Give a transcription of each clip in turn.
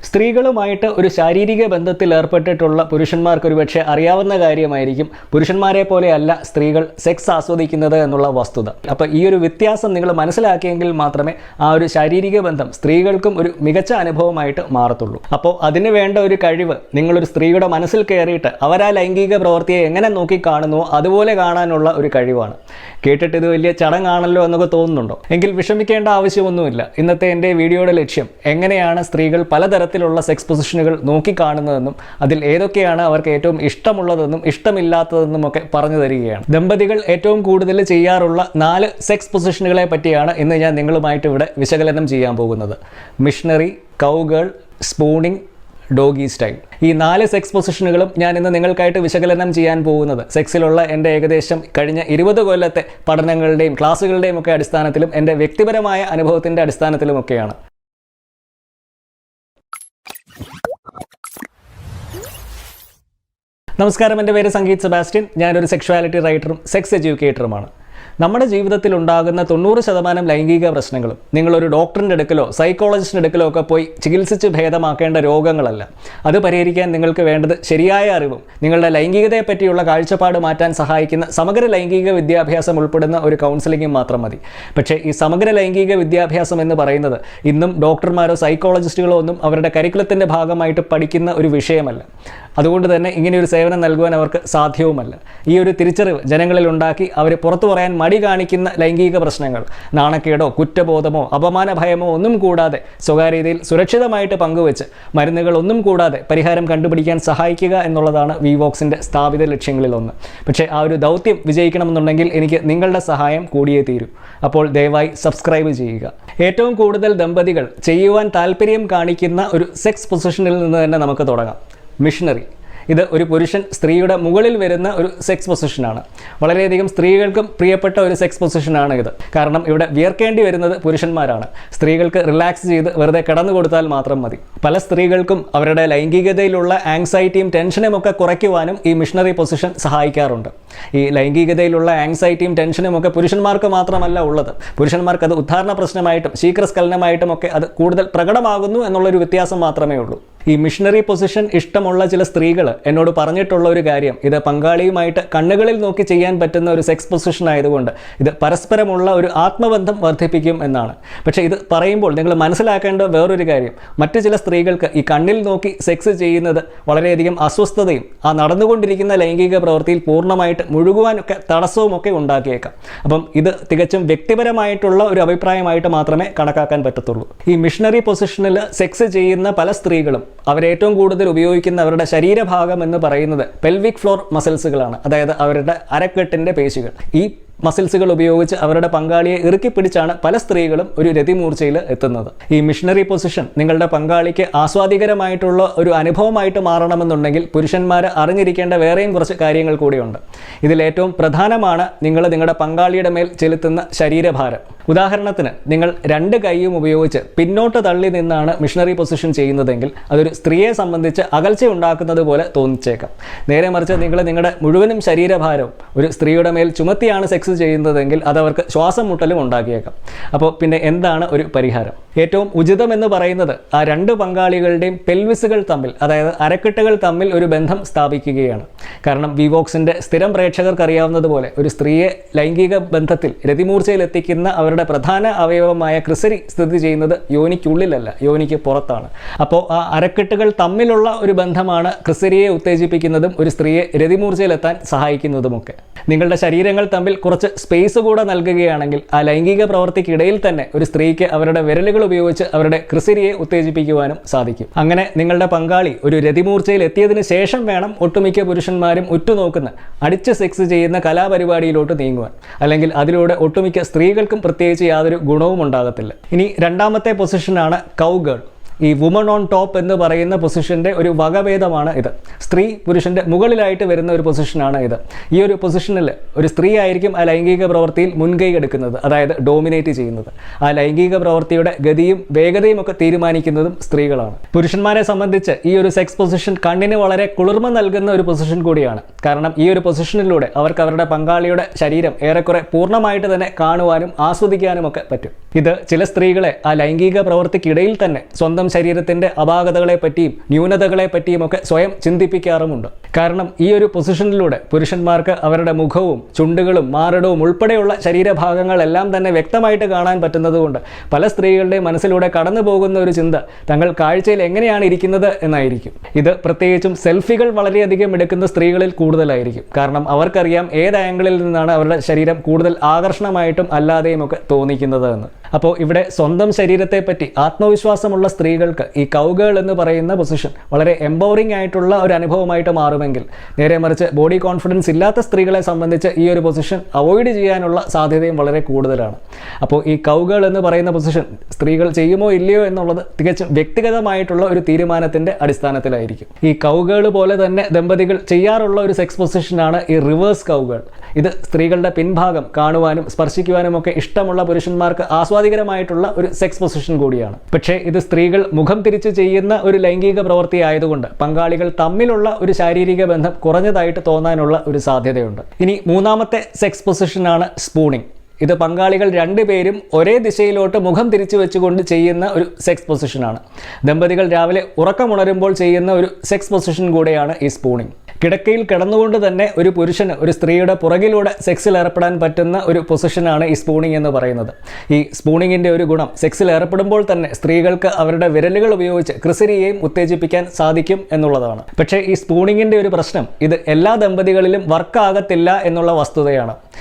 സ്ത്രീകളുമായിട്ട് ഒരു ശാരീരിക ബന്ധത്തിൽ ഏർപ്പെട്ടിട്ടുള്ള പുരുഷന്മാർക്ക് ഒരുപക്ഷെ അറിയാവുന്ന കാര്യമായിരിക്കും പുരുഷന്മാരെ പോലെയല്ല സ്ത്രീകൾ സെക്സ് ആസ്വദിക്കുന്നത് എന്നുള്ള വസ്തുത. അപ്പോൾ ഈ ഒരു വ്യത്യാസം നിങ്ങൾ മനസ്സിലാക്കിയെങ്കിൽ മാത്രമേ ആ ഒരു ശാരീരിക ബന്ധം സ്ത്രീകൾക്കും ഒരു മികച്ച അനുഭവമായിട്ട് മാറത്തുള്ളൂ. അപ്പോൾ അതിന് വേണ്ട ഒരു കഴിവ് നിങ്ങളൊരു സ്ത്രീയുടെ മനസ്സിൽ കയറിയിട്ട് അവരാ ലൈംഗിക പ്രവൃത്തിയെ എങ്ങനെ നോക്കി കാണുന്നുവോ അതുപോലെ കാണാനുള്ള ഒരു കഴിവാണ്. കേട്ടിട്ട് ഇത് വലിയ ചടങ്ങാണല്ലോ എന്നൊക്കെ തോന്നുന്നുണ്ടോ? എങ്കിൽ വിഷമിക്കേണ്ട ആവശ്യമൊന്നുമില്ല. ഇന്നത്തെ എൻ്റെ വീഡിയോയുടെ ലക്ഷ്യം എങ്ങനെയാണ് സ്ത്രീകൾ പലതരത്തിലുള്ള സെക്സ് പൊസിഷനുകൾ നോക്കിക്കാണുന്നതെന്നും അതിൽ ഏതൊക്കെയാണ് അവർക്ക് ഏറ്റവും ഇഷ്ടമുള്ളതെന്നും ഇഷ്ടമില്ലാത്തതെന്നും ഒക്കെ പറഞ്ഞു തരികയാണ്. ദമ്പതികൾ ഏറ്റവും കൂടുതൽ ചെയ്യാറുള്ള 4 സെക്സ് പൊസിഷനുകളെ പറ്റിയാണ് ഇന്ന് ഞാൻ നിങ്ങളുമായിട്ട് ഇവിടെ വിശകലനം ചെയ്യാൻ പോകുന്നത്. Missionary, cowgirl, spooning, doggy style. ഈ 4 സെക്സ് പൊസിഷനുകളും ഞാൻ ഇന്ന് നിങ്ങൾക്കായിട്ട് വിശകലനം ചെയ്യാൻ പോകുന്നത് സെക്സിലുള്ള എൻ്റെ ഏകദേശം കഴിഞ്ഞ 20 കൊല്ലത്തെ പഠനങ്ങളുടെയും ക്ലാസ്സുകളുടെയും ഒക്കെ അടിസ്ഥാനത്തിലും എൻ്റെ വ്യക്തിപരമായ അനുഭവത്തിൻ്റെ അടിസ്ഥാനത്തിലുമൊക്കെയാണ്. നമസ്കാരം, എൻ്റെ പേര് സംഗീത് സെബാസ്റ്റ്യൻ. ഞാനൊരു സെക്ഷുവാലിറ്റി റൈറ്ററും സെക്സ് എഡ്യൂക്കേറ്ററുമാണ്. നമ്മുടെ ജീവിതത്തിൽ ഉണ്ടാകുന്ന 90% ലൈംഗിക പ്രശ്നങ്ങളും നിങ്ങളൊരു ഡോക്ടറിൻ്റെ അടുക്കലോ സൈക്കോളജിസ്റ്റിൻ്റെ അടുക്കലോ ഒക്കെ പോയി ചികിത്സിച്ച് ഭേദമാക്കേണ്ട രോഗങ്ങളല്ല. അത് പരിഹരിക്കാൻ നിങ്ങൾക്ക് വേണ്ടത് ശരിയായ അറിവും നിങ്ങളുടെ ലൈംഗികതയെ പറ്റിയുള്ള കാഴ്ചപ്പാട് മാറ്റാൻ സഹായിക്കുന്ന സമഗ്ര ലൈംഗിക വിദ്യാഭ്യാസം ഉൾപ്പെടുന്ന ഒരു കൗൺസിലിംഗും മാത്രം മതി. പക്ഷേ ഈ സമഗ്ര ലൈംഗിക വിദ്യാഭ്യാസം എന്ന് പറയുന്നത് ഇന്നും ഡോക്ടർമാരോ സൈക്കോളജിസ്റ്റുകളോ ഒന്നും അവരുടെ കരിക്കുലത്തിൻ്റെ ഭാഗമായിട്ട് പഠിക്കുന്ന ഒരു വിഷയമല്ല. അതുകൊണ്ട് തന്നെ ഇങ്ങനെയൊരു സേവനം നൽകുവാൻ അവർക്ക് സാധ്യവുമല്ല. ഈ ഒരു തിരിച്ചറിവ് ജനങ്ങളിൽ ഉണ്ടാക്കി അവർ പുറത്തു പറയാൻ മടി കാണിക്കുന്ന ലൈംഗിക പ്രശ്നങ്ങൾ നാണക്കേടോ കുറ്റബോധമോ അപമാന ഭയമോ ഒന്നും കൂടാതെ സ്വകാര്യതയിൽ സുരക്ഷിതമായിട്ട് പങ്കുവെച്ച് മരുന്നുകൾ ഒന്നും കൂടാതെ പരിഹാരം കണ്ടുപിടിക്കാൻ സഹായിക്കുക എന്നുള്ളതാണ് വിവോക്സിൻ്റെ സ്ഥാപിത ലക്ഷ്യങ്ങളിലൊന്ന്. പക്ഷേ ആ ഒരു ദൗത്യം വിജയിക്കണമെന്നുണ്ടെങ്കിൽ എനിക്ക് നിങ്ങളുടെ സഹായം കൂടിയേ തീരൂ. അപ്പോൾ ദയവായി സബ്സ്ക്രൈബ് ചെയ്യുക. ഏറ്റവും കൂടുതൽ ദമ്പതികൾ ചെയ്യുവാൻ താല്പര്യം കാണിക്കുന്ന ഒരു സെക്സ് പൊസിഷനിൽ നിന്ന് തന്നെ നമുക്ക് തുടങ്ങാം. മിഷണറി. ഇത് ഒരു പുരുഷൻ സ്ത്രീയുടെ മുകളിൽ വരുന്ന ഒരു സെക്സ് പൊസിഷനാണ്. വളരെയധികം സ്ത്രീകൾക്കും പ്രിയപ്പെട്ട ഒരു സെക്സ് പൊസിഷനാണ് ഇത്. കാരണം ഇവിടെ വിയർക്കേണ്ടി വരുന്നത് പുരുഷന്മാരാണ്. സ്ത്രീകൾക്ക് റിലാക്സ് ചെയ്ത് വെറുതെ കിടന്നു കൊടുത്താൽ മാത്രം മതി. പല സ്ത്രീകൾക്കും അവരുടെ ലൈംഗികതയിലുള്ള ആങ്സൈറ്റിയും ടെൻഷനും ഒക്കെ കുറയ്ക്കുവാനും ഈ മിഷണറി പൊസിഷൻ സഹായിക്കാറുണ്ട്. ഈ ലൈംഗികതയിലുള്ള ആങ്സൈറ്റിയും ടെൻഷനും ഒക്കെ പുരുഷന്മാർക്ക് മാത്രമല്ല ഉള്ളത്. പുരുഷന്മാർക്ക് അത് ഉദ്ധാരണ പ്രശ്നമായിട്ടും ശീഘ്രസ്ഖലനമായിട്ടും ഒക്കെ അത് കൂടുതൽ പ്രകടമാകുന്നു എന്നുള്ളൊരു വ്യത്യാസം മാത്രമേ ഉള്ളൂ. ഈ മിഷണറി പൊസിഷൻ ഇഷ്ടമുള്ള ചില സ്ത്രീകൾ എന്നോട് പറഞ്ഞിട്ടുള്ള ഒരു കാര്യം, ഇത് പങ്കാളിയുമായിട്ട് കണ്ണുകളിൽ നോക്കി ചെയ്യാൻ പറ്റുന്ന ഒരു സെക്സ് പൊസിഷൻ ആയതുകൊണ്ട് ഇത് പരസ്പരമുള്ള ഒരു ആത്മബന്ധം വർദ്ധിപ്പിക്കും എന്നാണ്. പക്ഷേ ഇത് പറയുമ്പോൾ നിങ്ങൾ മനസ്സിലാക്കേണ്ട വേറൊരു കാര്യം, മറ്റു ചില സ്ത്രീകൾക്ക് ഈ കണ്ണിൽ നോക്കി സെക്സ് ചെയ്യുന്നത് വളരെയധികം അസ്വസ്ഥതയും ആ നടന്നുകൊണ്ടിരിക്കുന്ന ലൈംഗിക പ്രവൃത്തിയിൽ പൂർണ്ണമായിട്ട് മുഴുകുവാനൊക്കെ തടസ്സവുമൊക്കെ ഉണ്ടാക്കിയേക്കാം. അപ്പം ഇത് തികച്ചും വ്യക്തിപരമായിട്ടുള്ള ഒരു അഭിപ്രായമായിട്ട് മാത്രമേ കണക്കാക്കാൻ പറ്റത്തുള്ളൂ. ഈ മിഷണറി പൊസിഷനിൽ സെക്സ് ചെയ്യുന്ന പല സ്ത്രീകളും അവരേറ്റവും കൂടുതൽ ഉപയോഗിക്കുന്ന അവരുടെ ശരീരഭാഗം എന്ന് പറയുന്നത് പെൽവിക് ഫ്ലോർ മസിൽസുകളാണ്. അതായത് അവരുടെ അരക്കെട്ടിൻ്റെ പേശികൾ. ഈ മസിൽസുകൾ ഉപയോഗിച്ച് അവരുടെ പങ്കാളിയെ ഇറുക്കി പിടിച്ചാണ് പല സ്ത്രീകളും ഒരു രതിമൂർച്ചയിൽ എത്തുന്നത്. ഈ മിഷണറി പൊസിഷൻ നിങ്ങളുടെ പങ്കാളിക്ക് ആസ്വാദികരമായിട്ടുള്ള ഒരു അനുഭവമായിട്ട് മാറണമെന്നുണ്ടെങ്കിൽ പുരുഷന്മാർ അറിഞ്ഞിരിക്കേണ്ട വേറെയും കുറച്ച് കാര്യങ്ങൾ കൂടിയുണ്ട്. ഇതിലേറ്റവും പ്രധാനമാണ് നിങ്ങളുടെ പങ്കാളിയുടെ മേൽ ചെലുത്തുന്ന ശരീരഭാരം. ഉദാഹരണത്തിന് നിങ്ങൾ 2 കൈയും ഉപയോഗിച്ച് പിന്നോട്ട് തള്ളി നിന്നാണ് മിഷണറി പൊസിഷൻ ചെയ്യുന്നതെങ്കിൽ അതൊരു സ്ത്രീയെ സംബന്ധിച്ച് അകൽച്ച ഉണ്ടാക്കുന്നത് പോലെ തോന്നിച്ചേക്കാം. നേരെ മറിച്ച് നിങ്ങൾ നിങ്ങളുടെ മുഴുവനും ശരീരഭാരവും ഒരു സ്ത്രീയുടെ മേൽ ചുമത്തിയാണ് സെക്സ് ചെയ്യുന്നതെങ്കിൽ അതവർക്ക് ശ്വാസം മുട്ടലും ഉണ്ടാക്കിയേക്കാം. അപ്പോൾ പിന്നെ എന്താണ് ഒരു പരിഹാരം? ഏറ്റവും ഉചിതം എന്ന് പറയുന്നത് ആ 2 പങ്കാളികളുടെയും പെൽവിസുകൾ തമ്മിൽ, അതായത് അരക്കെട്ടുകൾ തമ്മിൽ ഒരു ബന്ധം സ്ഥാപിക്കുകയാണ്. കാരണം വിവോക്സിൻ്റെ സ്ഥിരം പ്രേക്ഷകർക്ക് അറിയാവുന്നതുപോലെ ഒരു സ്ത്രീയെ ലൈംഗിക ബന്ധത്തിൽ രതിമൂർച്ചയിൽ എത്തിക്കുന്ന അവരുടെ പ്രധാന അവയവമായ ക്രിസരി സ്ഥിതി ചെയ്യുന്നത് യോനിക്കുള്ളിലല്ല, യോനിക്ക് പുറത്താണ്. അപ്പോൾ ആ അരക്കെട്ടുകൾ തമ്മിലുള്ള ഒരു ബന്ധമാണ് ക്രിസരിയെ ഉത്തേജിപ്പിക്കുന്നതും ഒരു സ്ത്രീയെ രതിമൂർച്ചയിലെത്താൻ സഹായിക്കുന്നതുമൊക്കെ. നിങ്ങളുടെ ശരീരങ്ങൾ തമ്മിൽ കുറച്ച് സ്പേസ് കൂടെ നൽകുകയാണെങ്കിൽ ആ ലൈംഗിക പ്രവൃത്തിക്കിടയിൽ തന്നെ ഒരു സ്ത്രീക്ക് അവരുടെ വിരലുകൾ ഉപയോഗിച്ച് അവരുടെ ക്രിസരിയെ ഉത്തേജിപ്പിക്കുവാനും സാധിക്കും. അങ്ങനെ നിങ്ങളുടെ പങ്കാളി ഒരു രതിമൂർച്ചയിൽ എത്തിയതിന് ശേഷം വേണം ഒട്ടുമിക്ക പുരുഷന്മാരും ഉറ്റുനോക്കുന്ന അടിച്ച് സെക്സ് ചെയ്യുന്ന കലാപരിപാടിയിലോട്ട് നീങ്ങുവാൻ. അല്ലെങ്കിൽ അതിലൂടെ ഒട്ടുമിക്ക സ്ത്രീകൾക്കും പ്രത്യേകിച്ച് യാതൊരു ഗുണവും ഉണ്ടാകത്തില്ല. ഇനി രണ്ടാമത്തെ പൊസിഷനാണ് കൗഗേൾ. ഈ വുമൺ ഓൺ ടോപ്പ് എന്ന് പറയുന്ന പൊസിഷൻ്റെ ഒരു വകഭേദമാണ് ഇത്. സ്ത്രീ പുരുഷൻ്റെ മുകളിലായിട്ട് വരുന്ന ഒരു പൊസിഷനാണ് ഇത്. ഈ ഒരു പൊസിഷനിൽ ഒരു സ്ത്രീ ആയിരിക്കും ആ ലൈംഗിക പ്രവൃത്തിയിൽ മുൻകൈ എടുക്കുന്നത്, അതായത് ഡോമിനേറ്റ് ചെയ്യുന്നത്. ആ ലൈംഗിക പ്രവൃത്തിയുടെ ഗതിയും വേഗതയും ഒക്കെ തീരുമാനിക്കുന്നതും സ്ത്രീകളാണ്. പുരുഷന്മാരെ സംബന്ധിച്ച് ഈ ഒരു സെക്സ് പൊസിഷൻ കണ്ണിന് വളരെ കുളിർമ നൽകുന്ന ഒരു പൊസിഷൻ കൂടിയാണ്. കാരണം ഈ ഒരു പൊസിഷനിലൂടെ അവർക്ക് അവരുടെ പങ്കാളിയുടെ ശരീരം ഏറെക്കുറെ പൂർണ്ണമായിട്ട് തന്നെ കാണുവാനും ആസ്വദിക്കാനും ഒക്കെ പറ്റും. ഇത് ചില സ്ത്രീകളെ ആ ലൈംഗിക പ്രവൃത്തിക്കിടയിൽ തന്നെ സ്വന്തം ശരീരത്തിൻ്റെ അപാകതകളെ പറ്റിയും ന്യൂനതകളെ പറ്റിയും ഒക്കെ സ്വയം ചിന്തിപ്പിക്കാറുമുണ്ട്. കാരണം ഈ ഒരു പൊസിഷനിലൂടെ പുരുഷന്മാർക്ക് അവരുടെ മുഖവും ചുണ്ടുകളും മാറിടവും ഉൾപ്പെടെയുള്ള ശരീരഭാഗങ്ങളെല്ലാം തന്നെ വ്യക്തമായിട്ട് കാണാൻ പറ്റുന്നതുകൊണ്ട് പല സ്ത്രീകളുടെയും മനസ്സിലൂടെ കടന്നു പോകുന്ന ഒരു ചിന്ത തങ്ങൾ കാഴ്ചയിൽ എങ്ങനെയാണ് ഇരിക്കുന്നത് എന്നായിരിക്കും. ഇത് പ്രത്യേകിച്ചും സെൽഫികൾ വളരെയധികം എടുക്കുന്ന സ്ത്രീകളിൽ കൂടുതലായിരിക്കും. കാരണം അവർക്കറിയാം ഏത് ആംഗിളിൽ നിന്നാണ് അവരുടെ ശരീരം കൂടുതൽ ആകർഷണമായിട്ടും അല്ലാതെയും ഒക്കെ തോന്നിക്കുന്നത് എന്ന്. അപ്പോൾ ഇവിടെ സ്വന്തം ശരീരത്തെ പറ്റി ആത്മവിശ്വാസമുള്ള സ്ത്രീകൾക്ക് ഈ കൗഗേൾ എന്ന് പറയുന്ന പൊസിഷൻ വളരെ എംപവറിംഗ് ആയിട്ടുള്ള ഒരു അനുഭവമായിട്ട് മാറുമെങ്കിൽ, നേരെ മറിച്ച് ബോഡി കോൺഫിഡൻസ് ഇല്ലാത്ത സ്ത്രീകളെ സംബന്ധിച്ച് ഈ ഒരു പൊസിഷൻ അവോയ്ഡ് ചെയ്യാനുള്ള സാധ്യതയും വളരെ കൂടുതലാണ്. അപ്പോൾ ഈ കൗഗേൾ എന്ന് പറയുന്ന പൊസിഷൻ സ്ത്രീകൾ ചെയ്യുമോ ഇല്ലയോ എന്നുള്ളത് തികച്ചും വ്യക്തിഗതമായിട്ടുള്ള ഒരു തീരുമാനത്തിൻ്റെ അടിസ്ഥാനത്തിലായിരിക്കും. ഈ കൗഗേൾ പോലെ തന്നെ ദമ്പതികൾ ചെയ്യാറുള്ള ഒരു സെക്സ് പൊസിഷനാണ് ഈ റിവേഴ്സ് കൗഗേൾ. ഇത് സ്ത്രീകളുടെ പിൻഭാഗം കാണുവാനും സ്പർശിക്കുവാനും ഒക്കെ ഇഷ്ടമുള്ള പുരുഷന്മാർക്ക് ആസ്വാദികരമായിട്ടുള്ള ഒരു സെക്സ് പൊസിഷൻ കൂടിയാണ്. പക്ഷേ ഇത് സ്ത്രീകൾ മുഖം തിരിച്ച് ചെയ്യുന്ന ഒരു ലൈംഗിക പ്രവൃത്തി ആയതുകൊണ്ട് പങ്കാളികൾ തമ്മിലുള്ള ഒരു ശാരീരിക ബന്ധം കുറഞ്ഞതായിട്ട് തോന്നാനുള്ള ഒരു സാധ്യതയുണ്ട്. ഇനി മൂന്നാമത്തെ സെക്സ് പൊസിഷനാണ് സ്പൂണിംഗ്. ഇത് പങ്കാളികൾ രണ്ടുപേരും ഒരേ ദിശയിലോട്ട് മുഖം തിരിച്ചു വെച്ചുകൊണ്ട് ചെയ്യുന്ന ഒരു സെക്സ് പൊസിഷനാണ്. ദമ്പതികൾ രാവിലെ ഉറക്കമുണരുമ്പോൾ ചെയ്യുന്ന ഒരു സെക്സ് പൊസിഷൻ കൂടെയാണ് ഈ സ്പൂണിംഗ്. കിടക്കയിൽ കിടന്നുകൊണ്ട് തന്നെ ഒരു പുരുഷന് ഒരു സ്ത്രീയുടെ പുറകിലൂടെ സെക്സിൽ ഏർപ്പെടാൻ പറ്റുന്ന ഒരു പൊസിഷനാണ് ഈ സ്പൂണിംഗ് എന്ന് പറയുന്നത്. ഈ സ്പൂണിങ്ങിൻ്റെ ഒരു ഗുണം സെക്സിൽ ഏർപ്പെടുമ്പോൾ തന്നെ സ്ത്രീകൾക്ക് അവരുടെ വിരലുകൾ ഉപയോഗിച്ച് ക്രിസരിയെയും ഉത്തേജിപ്പിക്കാൻ സാധിക്കും എന്നുള്ളതാണ്. പക്ഷേ ഈ സ്പൂണിങ്ങിൻ്റെ ഒരു പ്രശ്നം ഇത് എല്ലാ ദമ്പതികളിലും വർക്കാകത്തില്ല എന്നുള്ള വസ്തുതയാണ്.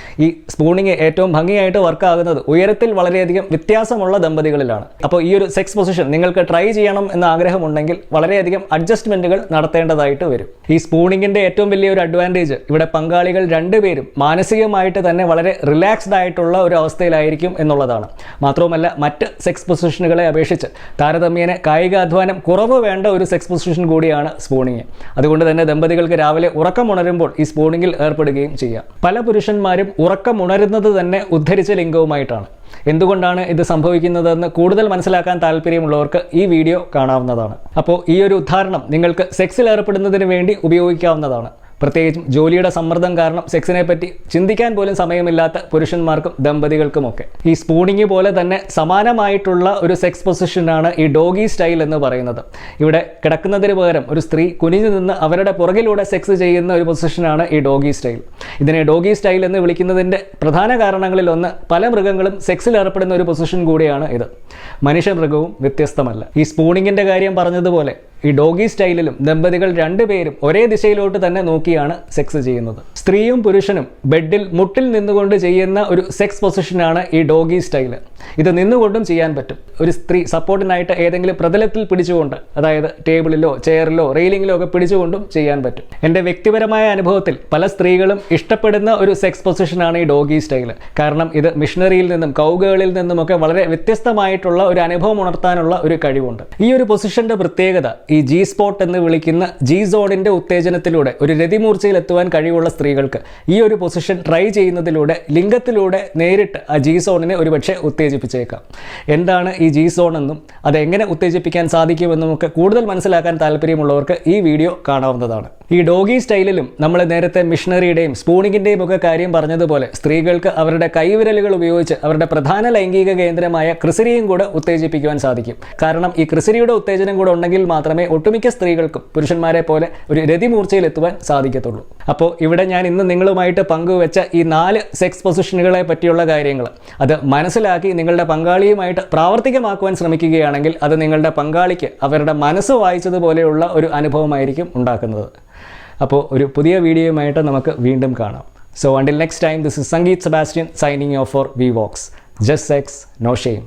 ഈ സ്പൂണിങ് ഏറ്റവും ഭംഗിയായിട്ട് വർക്കാകുന്നത് ഉയരത്തിൽ വളരെയധികം വ്യത്യാസമുള്ള ദമ്പതികളിലാണ്. അപ്പോൾ ഈ ഒരു സെക്സ് പൊസിഷൻ നിങ്ങൾക്ക് ട്രൈ ചെയ്യണം എന്ന ആഗ്രഹമുണ്ടെങ്കിൽ വളരെയധികം അഡ്ജസ്റ്റ്മെൻറ്റുകൾ നടത്തേണ്ടതായിട്ട് വരും. ഈ സ്പൂണിങ്ങിൻ്റെ ഏറ്റവും വലിയൊരു അഡ്വാൻറ്റേജ് ഇവിടെ പങ്കാളികൾ രണ്ടുപേരും മാനസികമായിട്ട് തന്നെ വളരെ റിലാക്സ്ഡ് ആയിട്ടുള്ള ഒരു അവസ്ഥയിലായിരിക്കും എന്നുള്ളതാണ്. മാത്രവുമല്ല മറ്റ് സെക്സ് പൊസിഷനുകളെ അപേക്ഷിച്ച് താരതമ്യേന കായികാധ്വാനം കുറവ് വേണ്ട ഒരു സെക്സ് പൊസിഷൻ കൂടിയാണ് സ്പൂണിങ്. അതുകൊണ്ട് തന്നെ ദമ്പതികൾക്ക് രാവിലെ ഉറക്കമുണരുമ്പോൾ ഈ സ്പൂണിങ്ങിൽ ഏർപ്പെടുകയും ചെയ്യാം. പല പുരുഷന്മാരും ഉറക്കമുണരുന്നത് തന്നെ ഉദ്ധരിച്ച ലിംഗവുമായിട്ടാണ്. എന്തുകൊണ്ടാണ് ഇത് സംഭവിക്കുന്നതെന്ന് കൂടുതൽ മനസ്സിലാക്കാൻ താല്പര്യമുള്ളവർക്ക് ഈ വീഡിയോ കാണാവുന്നതാണ്. അപ്പോൾ ഈ ഒരു ഉദാഹരണം നിങ്ങൾക്ക് സെക്സിൽ ഏർപ്പെടുന്നതിന് വേണ്ടി ഉപയോഗിക്കാവുന്നതാണ്. പ്രത്യേകിച്ചും ജോലിയുടെ സമ്മർദ്ദം കാരണം സെക്സിനെ പറ്റി ചിന്തിക്കാൻ പോലും സമയമില്ലാത്ത പുരുഷന്മാർക്കും ദമ്പതികൾക്കുമൊക്കെ. ഈ സ്പൂണിങ് പോലെ തന്നെ സമാനമായിട്ടുള്ള ഒരു സെക്സ് പൊസിഷനാണ് ഈ ഡോഗി സ്റ്റൈൽ എന്ന് പറയുന്നത്. ഇവിടെ കിടക്കുന്നതിന് പകരം ഒരു സ്ത്രീ കുനിഞ്ഞു നിന്ന് അവരുടെ പുറകിലൂടെ സെക്സ് ചെയ്യുന്ന ഒരു പൊസിഷനാണ് ഈ ഡോഗി സ്റ്റൈൽ. ഇതിനെ ഡോഗി സ്റ്റൈൽ എന്ന് വിളിക്കുന്നതിൻ്റെ പ്രധാന കാരണങ്ങളിൽ ഒന്ന് പല മൃഗങ്ങളും സെക്സിൽ ഏർപ്പെടുന്ന ഒരു പൊസിഷൻ കൂടിയാണ് ഇത്. മനുഷ്യമൃഗവും വ്യത്യസ്തമല്ല. ഈ സ്പൂണിങ്ങിൻ്റെ കാര്യം പറഞ്ഞതുപോലെ ഈ ഡോഗി സ്റ്റൈലിലും ദമ്പതികൾ രണ്ടുപേരും ഒരേ ദിശയിലോട്ട് തന്നെ നോക്കിയാണ് സെക്സ് ചെയ്യുന്നത്. സ്ത്രീയും പുരുഷനും ബെഡിൽ മുട്ടിൽ നിന്നുകൊണ്ട് ചെയ്യുന്ന ഒരു സെക്സ് പൊസിഷനാണ് ഈ ഡോഗി സ്റ്റൈൽ. ഇത് നിന്നുകൊണ്ടും ചെയ്യാൻ പറ്റും. ഒരു സ്ത്രീ സപ്പോർട്ടിനായിട്ട് ഏതെങ്കിലും പ്രതലത്തിൽ പിടിച്ചുകൊണ്ട്, അതായത് ടേബിളിലോ ചെയറിലോ റെയിലിങ്ങിലോ ഒക്കെ പിടിച്ചുകൊണ്ടും ചെയ്യാൻ പറ്റും. എൻ്റെ വ്യക്തിപരമായ അനുഭവത്തിൽ പല സ്ത്രീകളും ഇഷ്ടപ്പെടുന്ന ഒരു സെക്സ് പൊസിഷനാണ് ഈ ഡോഗി സ്റ്റൈൽ. കാരണം ഇത് മിഷണറിയിൽ നിന്നും കൗഗേളിൽ നിന്നുമൊക്കെ വളരെ വ്യത്യസ്തമായിട്ടുള്ള ഒരു അനുഭവം ഉണർത്താനുള്ള ഒരു കഴിവുണ്ട്. ഈ ഒരു പൊസിഷൻ്റെ പ്രത്യേകത ഈ ജി സ്പോട്ട് എന്ന് വിളിക്കുന്ന ജി സോണിൻ്റെ ഉത്തേജനത്തിലൂടെ ഒരു രതിമൂർച്ചയിൽ എത്തുവാൻ കഴിവുള്ള സ്ത്രീകൾക്ക് ഈ ഒരു പൊസിഷൻ ട്രൈ ചെയ്യുന്നതിലൂടെ ലിംഗത്തിലൂടെ നേരിട്ട് ആ ജി സോണിനെ ഒരുപക്ഷെ ഉത്തേജിപ്പിച്ചേക്കാം. എന്താണ് ഈ ജി സോൺ എന്നും അതെങ്ങനെ ഉത്തേജിപ്പിക്കാൻ സാധിക്കുമെന്നും ഒക്കെ കൂടുതൽ മനസ്സിലാക്കാൻ താല്പര്യമുള്ളവർക്ക് ഈ വീഡിയോ കാണാവുന്നതാണ്. ഈ ഡോഗി സ്റ്റൈലിലും നമ്മൾ നേരത്തെ മിഷണറിയുടെയും സ്പൂണിങ്ങിൻ്റെയും ഒക്കെ കാര്യം പറഞ്ഞതുപോലെ സ്ത്രീകൾക്ക് അവരുടെ കൈവിരലുകൾ ഉപയോഗിച്ച് അവരുടെ പ്രധാന ലൈംഗിക കേന്ദ്രമായ ക്രിസരിയും കൂടെ ഉത്തേജിപ്പിക്കുവാൻ സാധിക്കും. കാരണം ഈ ക്രിസരിയുടെ ഉത്തേജനം കൂടെ ഉണ്ടെങ്കിൽ മാത്രമേ ഒട്ടുമിക്ക സ്ത്രീകൾക്കും പുരുഷന്മാരെ പോലെ ഒരു രതിമൂർച്ചയിൽ എത്തുവാൻ സാധിക്കത്തുള്ളൂ. അപ്പോൾ ഇവിടെ ഞാൻ ഇന്ന് നിങ്ങളുമായിട്ട് പങ്കുവെച്ച ഈ 4 സെക്സ് പൊസിഷനുകളെ പറ്റിയുള്ള കാര്യങ്ങൾ അത് മനസ്സിലാക്കി നിങ്ങളുടെ പങ്കാളിയുമായിട്ട് പ്രാവർത്തികമാക്കുവാൻ ശ്രമിക്കുകയാണെങ്കിൽ അത് നിങ്ങളുടെ പങ്കാളിക്ക് അവരുടെ മനസ്സ് വായിച്ചതുപോലെയുള്ള ഒരു അനുഭവമായിരിക്കും ഉണ്ടാക്കുന്നത്. അപ്പോൾ ഒരു പുതിയ വീഡിയോയുമായിട്ട് നമുക്ക് വീണ്ടും കാണാം. So until next time, this is Sangeet Sebastian signing off for VVox. Just sex, no shame.